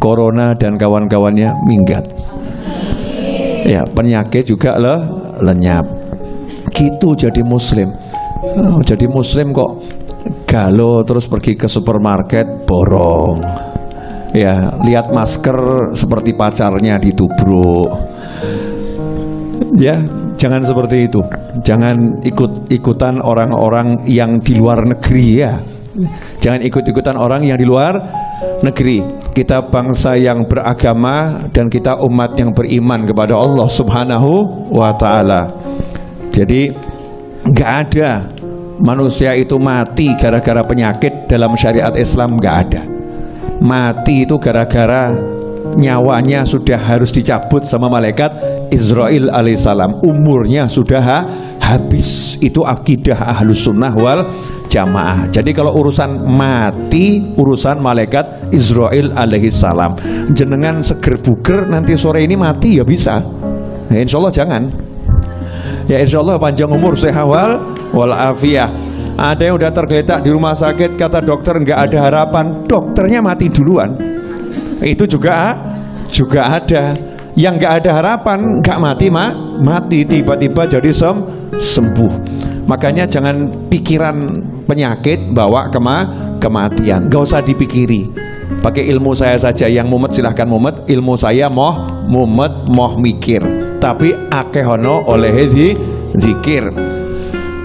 corona dan kawan-kawannya minggat. Ya, penyakit juga lenyap. Gitu jadi muslim. Jadi muslim kok galau terus pergi ke supermarket borong. Ya, lihat masker seperti pacarnya ditubruk. Ya, jangan seperti itu. Jangan ikut-ikutan orang-orang yang di luar negeri ya. Jangan ikut-ikutan orang yang di luar negeri. Kita bangsa yang beragama dan kita umat yang beriman kepada Allah Subhanahu wa ta'ala. Jadi nggak ada manusia itu mati gara-gara penyakit dalam syariat Islam, nggak ada. Mati itu gara-gara nyawanya sudah harus dicabut sama malaikat Israil alaihissalam, umurnya sudah habis. Itu akidah ahlus sunnah wal jamaah. Jadi kalau urusan mati, urusan malaikat Israil alaihissalam. Jenengan seger buger nanti sore ini mati ya bisa ya, insya Allah jangan ya, insya Allah panjang umur sehat wal afiyah. Ada yang udah tergeletak di rumah sakit, kata dokter nggak ada harapan, dokternya mati duluan. Itu juga ada yang nggak ada harapan, nggak mati tiba-tiba jadi sembuh. Makanya jangan pikiran penyakit bawa kematian, nggak usah dipikiri. Pakai ilmu saya saja, yang mumet silahkan mumet, ilmu saya moh mumet moh mikir, tapi akehono oleh zikir.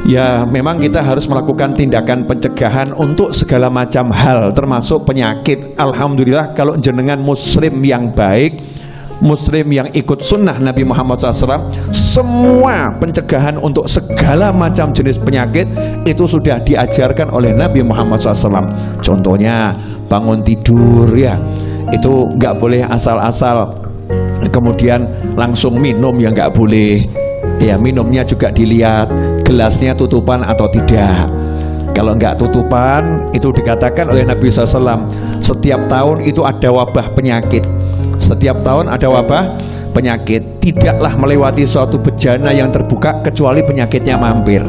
Ya memang kita harus melakukan tindakan pencegahan untuk segala macam hal termasuk penyakit. Alhamdulillah kalau jenengan muslim yang baik, muslim yang ikut sunnah Nabi Muhammad SAW, semua pencegahan untuk segala macam jenis penyakit itu sudah diajarkan oleh Nabi Muhammad SAW. Contohnya bangun tidur ya, itu nggak boleh asal-asal kemudian langsung minum, ya nggak boleh ya. Minumnya juga dilihat gelasnya tutupan atau tidak. Kalau nggak tutupan, itu dikatakan oleh Nabi SAW, setiap tahun itu ada wabah penyakit. Setiap tahun ada wabah penyakit. Tidaklah melewati suatu bejana yang terbuka kecuali penyakitnya mampir.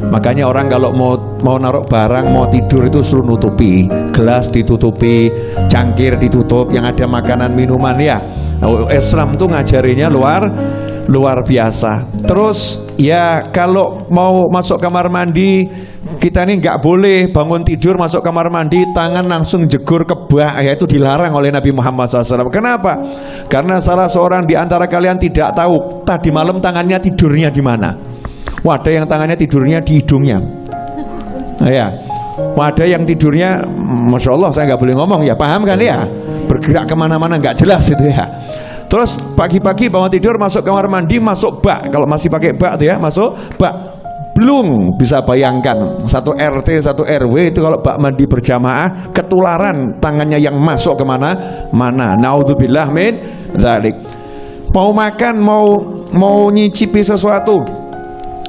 Makanya orang kalau mau naruh barang, mau tidur itu suruh nutupi, gelas ditutupi, cangkir ditutup, yang ada makanan minuman ya. Islam tuh ngajarinya luar biasa. Terus ya kalau mau masuk kamar mandi, kita ini nggak boleh bangun tidur masuk kamar mandi tangan langsung jegur ke bak, ya itu dilarang oleh Nabi Muhammad SAW. Kenapa? Karena salah seorang di antara kalian tidak tahu tadi malam tangannya tidurnya di mana. Wadah yang tangannya tidurnya di hidungnya, ya. Wadah yang tidurnya, masya Allah saya nggak boleh ngomong ya, paham kan ya? Bergerak kemana-mana nggak jelas itu ya. Terus pagi-pagi bangun tidur masuk kamar mandi, masuk bak, kalau masih pakai bak tuh ya, masuk bak. Belum bisa bayangkan satu RT satu RW itu kalau bak mandi berjamaah ketularan tangannya yang masuk kemana-mana. Naudzubillah min dzalik. Mau makan, mau nyicipi sesuatu,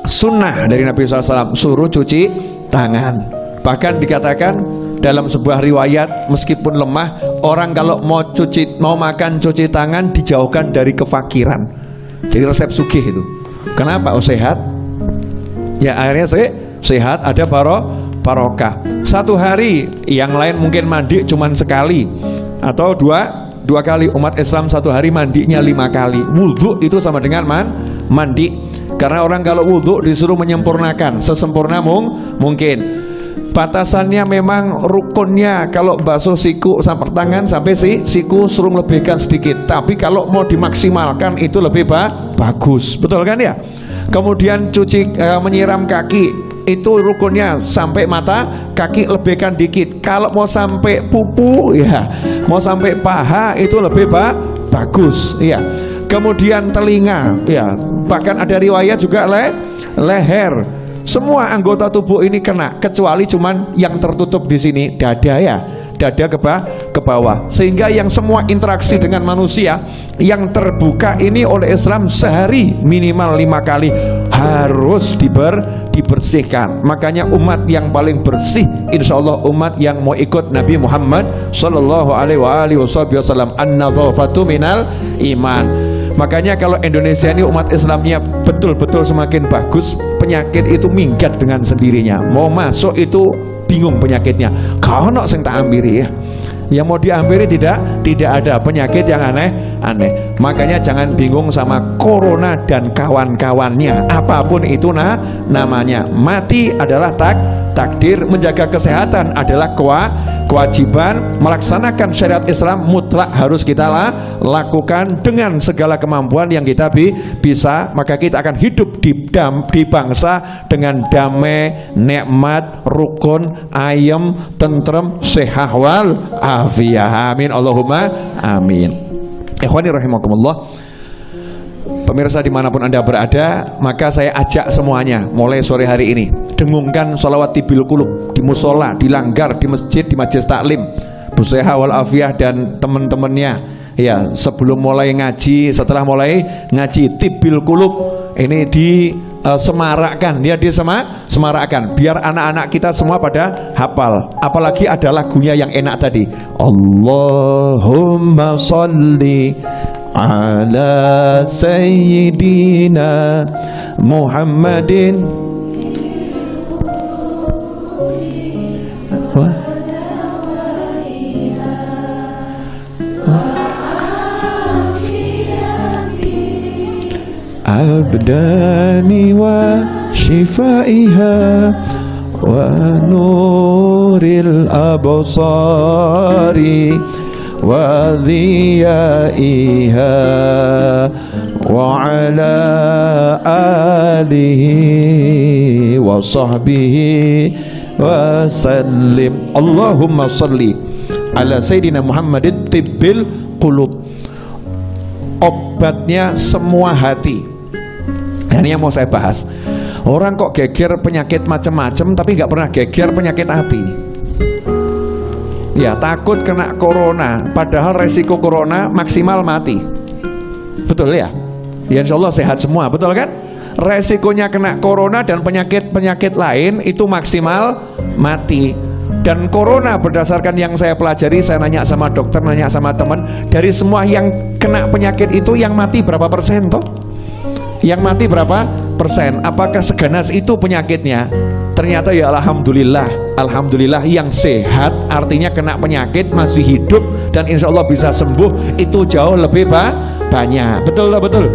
sunnah dari Nabi SAW suruh cuci tangan. Bahkan dikatakan dalam sebuah riwayat, meskipun lemah, orang kalau mau makan cuci tangan dijauhkan dari kefakiran. Jadi resep sugih itu. Kenapa? Oh sehat. Ya akhirnya sehat, ada barokah. Satu hari, yang lain mungkin mandi cuman sekali atau dua kali. Umat Islam satu hari mandinya 5 kali. Wudhu itu sama dengan mandi. Karena orang kalau wudhu disuruh menyempurnakan sesempurna mungkin. Batasannya memang rukunnya, kalau basuh siku sampai tangan sampai siku suruh lebihkan sedikit. Tapi kalau mau dimaksimalkan itu lebih bagus, betul kan ya? Kemudian menyiram kaki itu rukunnya sampai mata kaki lebihkan dikit. Kalau mau sampai pupu ya, mau sampai paha itu lebih bagus ya. Kemudian telinga ya, bahkan ada riwayat juga leher. Semua anggota tubuh ini kena kecuali cuman yang tertutup di sini, dada ya, dada ke bawah. Sehingga yang semua interaksi dengan manusia yang terbuka ini oleh Islam sehari minimal 5 kali harus dibersihkan. Makanya umat yang paling bersih insya Allah umat yang mau ikut Nabi Muhammad Sallallahu Alaihi Wasallam. An-nadzafatu minal iman. Makanya kalau Indonesia ini umat Islamnya betul-betul semakin bagus, penyakit itu minggat dengan sendirinya. Mau masuk itu bingung penyakitnya, kono sing tak ambiri ya. Yang mau dihampiri tidak ada penyakit yang aneh-aneh. Makanya jangan bingung sama corona dan kawan-kawannya. Apapun itu namanya. Mati adalah takdir, menjaga kesehatan adalah kewajiban, melaksanakan syariat Islam mutlak harus kita lakukan dengan segala kemampuan yang kita bisa. Maka kita akan hidup di bangsa dengan damai, nikmat, rukun, ayem, tentrem, sehat wal afiyah. Amin Allahumma amin. Ikhwani rahimakumullah, pemirsa dimanapun Anda berada, maka saya ajak semuanya mulai sore hari ini dengungkan sholawat tibil qulub di musola, di langgar, di masjid, di majelis taklim. Bu Seha wal Afiyah dan teman-temannya ya, sebelum mulai ngaji, setelah mulai ngaji, tibil qulub ini semarakkan, ya semarakkan biar anak-anak kita semua pada hafal. Apalagi ada lagunya yang enak tadi, Allahumma sholli ala sayyidina Muhammadin. Abdani wa shifaiha wa nuril absari wa dhiyaiha wa ala alihi wa sahbihi wa sallim. Allahumma salli ala sayyidina Muhammadin tibbil qulub, obatnya semua hati. Ini yang mau saya bahas. Orang kok geger penyakit macam-macam tapi nggak pernah geger penyakit hati. Ya, takut kena corona, padahal resiko corona maksimal mati. Betul ya? Ya insya Allah sehat semua, betul kan? Resikonya kena corona dan penyakit-penyakit lain itu maksimal mati. Dan corona berdasarkan yang saya pelajari, saya nanya sama dokter, nanya sama teman, dari semua yang kena penyakit itu yang mati berapa persen toh? Yang mati berapa persen? Apakah seganas itu penyakitnya? Ternyata ya alhamdulillah, alhamdulillah yang sehat, artinya kena penyakit masih hidup dan insya Allah bisa sembuh itu jauh lebih banyak. Betul lah, betul.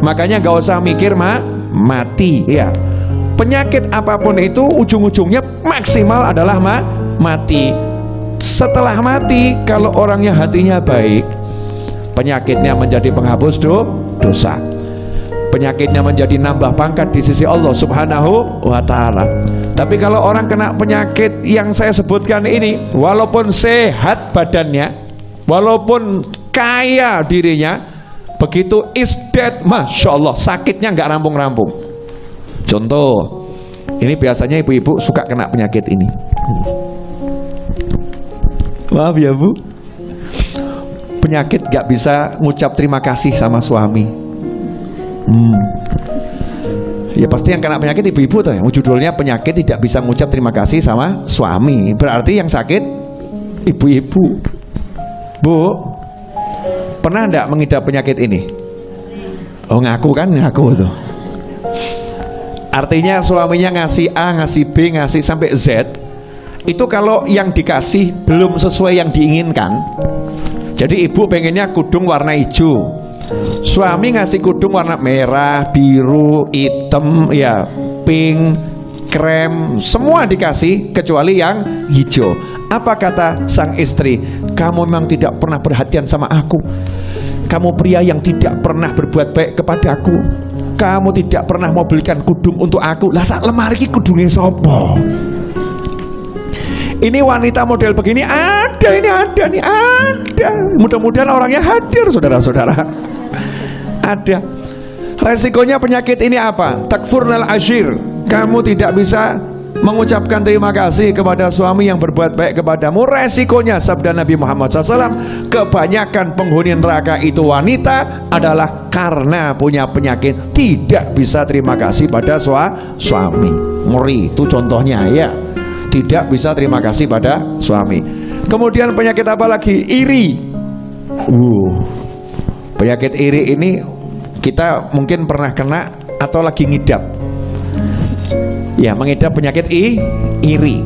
Makanya gak usah mikir mati ya. Penyakit apapun itu ujung-ujungnya maksimal adalah mati. Setelah mati, kalau orangnya hatinya baik, penyakitnya menjadi penghapus dosa, penyakitnya menjadi nambah pangkat di sisi Allah Subhanahu wa ta'ala. Tapi kalau orang kena penyakit yang saya sebutkan ini, walaupun sehat badannya, walaupun kaya dirinya, begitu isdet, masya Allah, sakitnya nggak rampung-rampung. Contoh, ini biasanya ibu-ibu suka kena penyakit ini. Maaf ya Bu, penyakit nggak bisa ngucap terima kasih sama suami. Ya pasti yang kena penyakit ibu-ibu tuh, yang judulnya penyakit tidak bisa ngucap terima kasih sama suami. Berarti yang sakit ibu-ibu. Bu, pernah enggak mengidap penyakit ini? Oh ngaku kan, ngaku tuh. Artinya suaminya ngasih A, ngasih B, ngasih sampai Z. Itu kalau yang dikasih belum sesuai yang diinginkan. Jadi ibu pengennya kudung warna hijau, suami ngasih kudung warna merah, biru, hitam, ya, pink, krem, semua dikasih kecuali yang hijau. Apa kata sang istri? Kamu memang tidak pernah perhatian sama aku. Kamu pria yang tidak pernah berbuat baik kepadaku. Kamu tidak pernah mau belikan kudung untuk aku. Lah sak lemari ki kudunge sopo? Ini wanita model begini ada, ini ada nih, ada. Mudah-mudahan orangnya hadir, saudara-saudara. Ada. Resikonya penyakit ini apa? Takfurnal ashir. Kamu tidak bisa mengucapkan terima kasih kepada suami yang berbuat baik kepadamu. Resikonya, sabda Nabi Muhammad SAW, kebanyakan penghuni neraka itu wanita adalah karena punya penyakit tidak bisa terima kasih pada suami. Ngeri, itu contohnya ya. Tidak bisa terima kasih pada suami. Kemudian penyakit apa lagi? Iri. Penyakit iri ini kita mungkin pernah kena atau lagi ngidap. Ya, mengidap penyakit iri.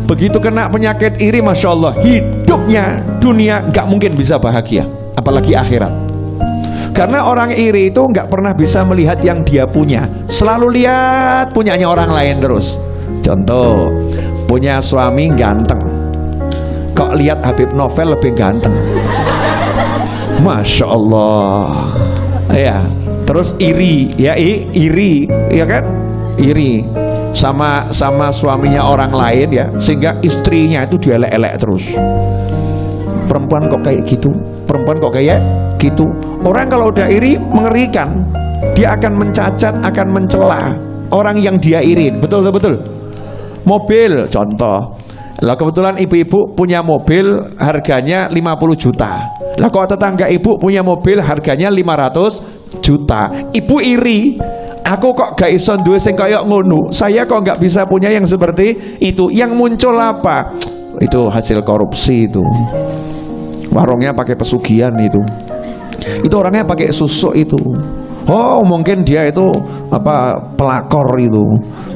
Begitu kena penyakit iri, Masya Allah, hidupnya dunia nggak mungkin bisa bahagia, apalagi akhirat. Karena orang iri itu nggak pernah bisa melihat yang dia punya, selalu lihat punyanya orang lain terus. Contoh, punya suami ganteng, kok lihat Habib Novel lebih ganteng, Masya Allah. Ya, terus iri, ya iri, ya kan, iri sama suaminya orang lain, ya, sehingga istrinya itu dielek-elek terus. Perempuan kok kayak gitu, perempuan kok kayak gitu. Orang kalau udah iri mengerikan, dia akan mencacat, akan mencela orang yang dia iri. Betul. Mobil contoh, lah kebetulan ibu-ibu punya mobil harganya 50 juta. Lah kok tetangga ibu punya mobil harganya 500 juta. Ibu iri, aku kok gak iso duwe sing kaya ngono, saya kok gak bisa punya yang seperti itu. Yang muncul apa? Itu hasil korupsi itu. Warungnya pakai pesugihan itu orangnya pakai susuk itu. Oh, mungkin dia itu apa, pelakor itu,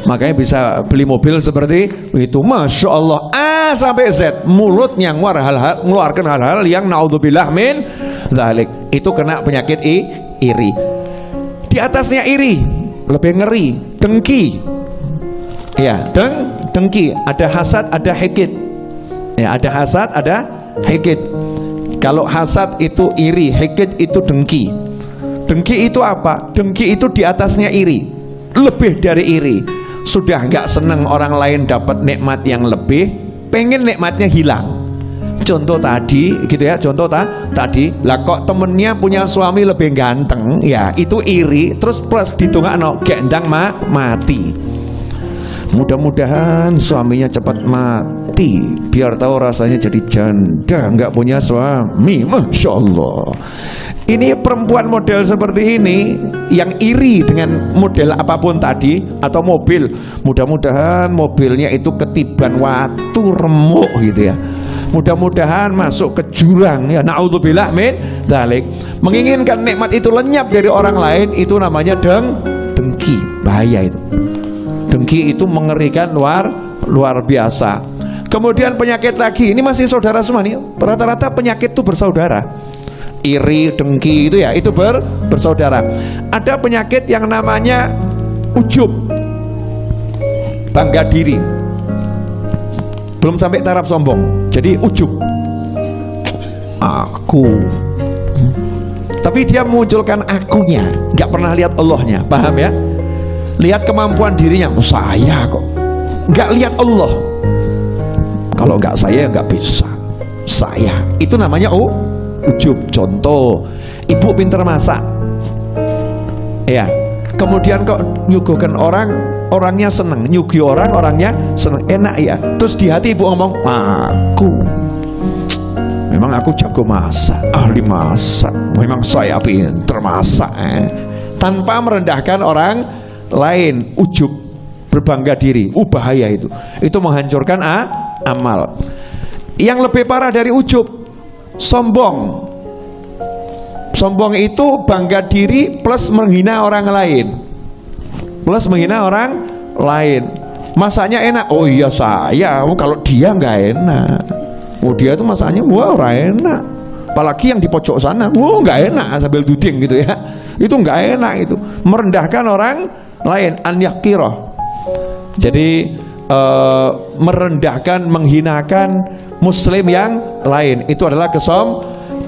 makanya bisa beli mobil seperti itu. Masya Allah, A sampai Z, mulutnya ngeluarkan hal-hal yang naudzubillah min dzalik. Itu kena penyakit iri. Di atasnya iri, lebih ngeri, dengki. Ya, dengki. Ada hasad, ada hikid. Ya, ada hasad, ada hikid. Kalau hasad itu iri, hikid itu dengki. Dengki itu apa? Dengki itu di atasnya iri, lebih dari iri. Sudah nggak seneng orang lain dapat nikmat yang lebih, pengen nikmatnya hilang. Contoh tadi, gitu ya. Contoh tadi, lah kok temennya punya suami lebih ganteng, ya itu iri. Terus plus ditungakno gendang mati. Mudah-mudahan suaminya cepat mati, biar tahu rasanya jadi janda nggak punya suami. Masya Allah. Ini perempuan model seperti ini yang iri dengan model apapun tadi, atau mobil, mudah-mudahan mobilnya itu ketiban watu remuk gitu ya, mudah-mudahan masuk ke jurang, ya naudzubillah min dzalik. Menginginkan nikmat itu lenyap dari orang lain, itu namanya dengki. Bahaya itu. Dengki itu mengerikan luar biasa. Kemudian penyakit lagi, ini masih saudara semua nih, rata-rata penyakit itu bersaudara. Iri, dengki itu ya, itu bersaudara. Ada penyakit yang namanya ujub, bangga diri, belum sampai taraf sombong. Jadi ujub, aku, tapi dia memunculkan akunya, nggak pernah lihat Allahnya. Paham ya? Lihat kemampuan dirinya, saya kok, nggak lihat Allah. Kalau nggak saya nggak bisa, saya. Itu namanya ujub. Contoh, ibu pinter masak, ya, kemudian kok nyuguhkan orang, orangnya seneng, nyugi orang, orangnya seneng, enak ya. Terus di hati ibu ngomong, memang aku jago masak, ahli masak, memang saya pinter masak, tanpa merendahkan orang lain. Ujub, berbangga diri, bahaya itu menghancurkan amal. Yang lebih parah dari ujub, sombong. Sombong itu bangga diri plus menghina orang lain, masaknya enak, oh iya saya, kalau dia nggak enak, dia tuh masaknya ora enak, apalagi yang di pojok sana, nggak enak, sambil duding gitu ya, itu nggak enak, itu merendahkan orang lain, an-yaqiroh. Jadi merendahkan, menghinakan muslim yang lain, itu adalah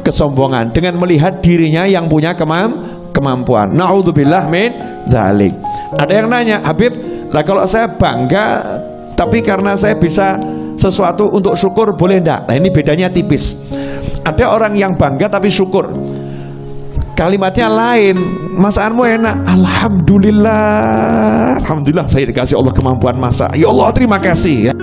kesombongan dengan melihat dirinya yang punya kemampuan. Naudzubillah min dzalik. Ada yang nanya, Habib, lah kalau saya bangga tapi karena saya bisa sesuatu untuk syukur, boleh enggak? Nah, ini bedanya tipis. Ada orang yang bangga tapi syukur, kalimatnya lain, masakanmu enak, alhamdulillah, alhamdulillah saya dikasih Allah kemampuan masak, ya Allah terima kasih ya.